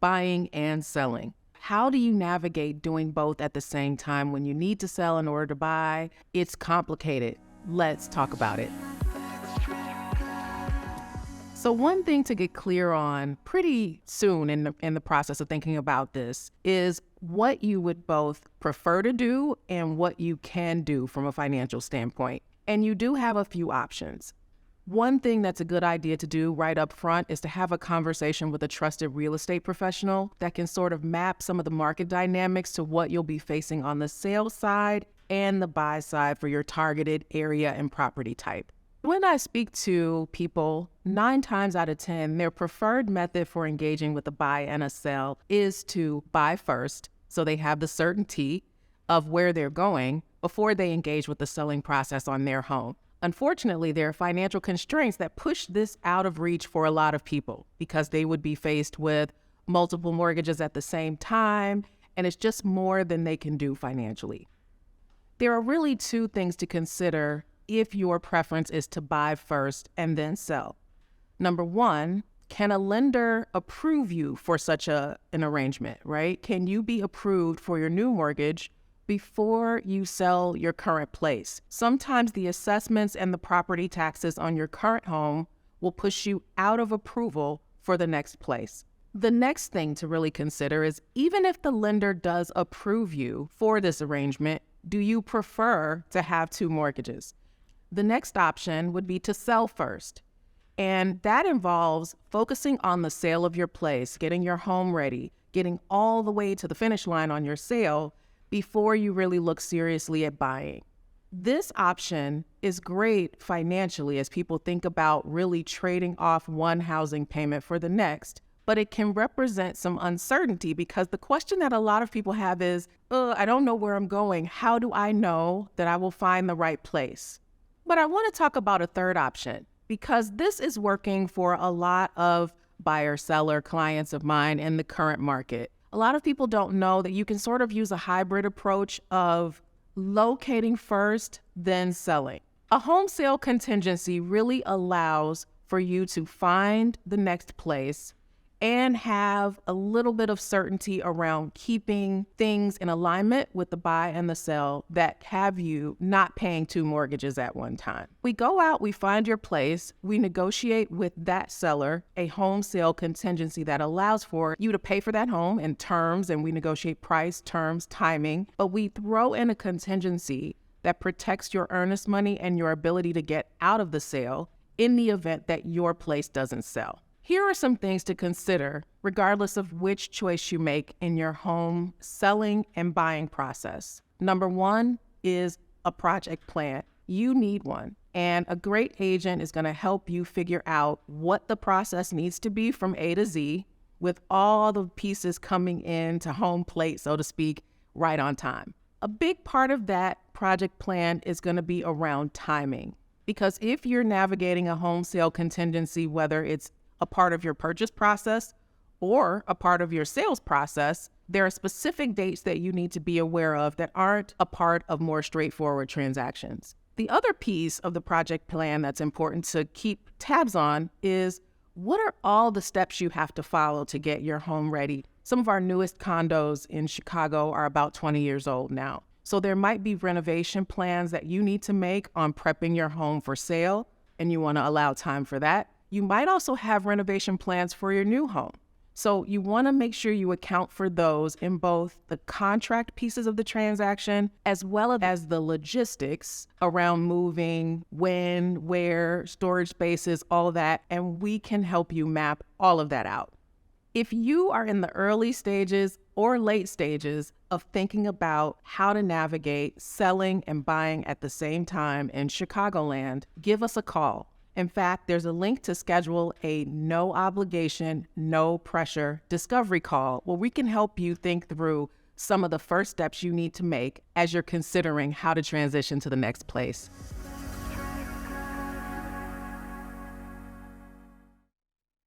buying and selling. How do you navigate doing both at the same time when you need to sell in order to buy? It's complicated. Let's talk about it. So one thing to get clear on pretty soon in the process of thinking about this is what you would both prefer to do and what you can do from a financial standpoint. And you do have a few options. One thing that's a good idea to do right up front is to have a conversation with a trusted real estate professional that can sort of map some of the market dynamics to what you'll be facing on the sales side and the buy side for your targeted area and property type. When I speak to people, 9 times out of 10, their preferred method for engaging with a buy and a sell is to buy first, so they have the certainty of where they're going before they engage with the selling process on their home. Unfortunately, there are financial constraints that push this out of reach for a lot of people because they would be faced with multiple mortgages at the same time, and it's just more than they can do financially. There are really 2 things to consider if your preference is to buy first and then sell. Number 1, can a lender approve you for such an arrangement, right? Can you be approved for your new mortgage before you sell your current place? Sometimes the assessments and the property taxes on your current home will push you out of approval for the next place. The next thing to really consider is even if the lender does approve you for this arrangement, do you prefer to have 2 mortgages? The next option would be to sell first. And that involves focusing on the sale of your place, getting your home ready, getting all the way to the finish line on your sale before you really look seriously at buying. This option is great financially as people think about really trading off one housing payment for the next, but it can represent some uncertainty because the question that a lot of people have is, I don't know where I'm going. How do I know that I will find the right place? But I want to talk about a third option because this is working for a lot of buyer-seller clients of mine in the current market. A lot of people don't know that you can sort of use a hybrid approach of locating first, then selling. A home sale contingency really allows for you to find the next place and have a little bit of certainty around keeping things in alignment with the buy and the sell that have you not paying 2 mortgages at one time. We go out, we find your place, we negotiate with that seller a home sale contingency that allows for you to pay for that home in terms, and we negotiate price, terms, timing, but we throw in a contingency that protects your earnest money and your ability to get out of the sale in the event that your place doesn't sell. Here are some things to consider regardless of which choice you make in your home selling and buying process. Number 1 is a project plan. You need one, and a great agent is going to help you figure out what the process needs to be from A to Z with all the pieces coming in to home plate, so to speak, right on time. A big part of that project plan is going to be around timing, because if you're navigating a home sale contingency, whether it's a part of your purchase process or a part of your sales process, there are specific dates that you need to be aware of that aren't a part of more straightforward transactions. The other piece of the project plan that's important to keep tabs on is what are all the steps you have to follow to get your home ready? Some of our newest condos in Chicago are about 20 years old now. So there might be renovation plans that you need to make on prepping your home for sale, and you want to allow time for that. You might also have renovation plans for your new home. So you want to make sure you account for those in both the contract pieces of the transaction as well as the logistics around moving, when, where, storage spaces, all of that, and we can help you map all of that out. If you are in the early stages or late stages of thinking about how to navigate selling and buying at the same time in Chicagoland, give us a call. In fact, there's a link to schedule a no obligation, no pressure discovery call where we can help you think through some of the first steps you need to make as you're considering how to transition to the next place.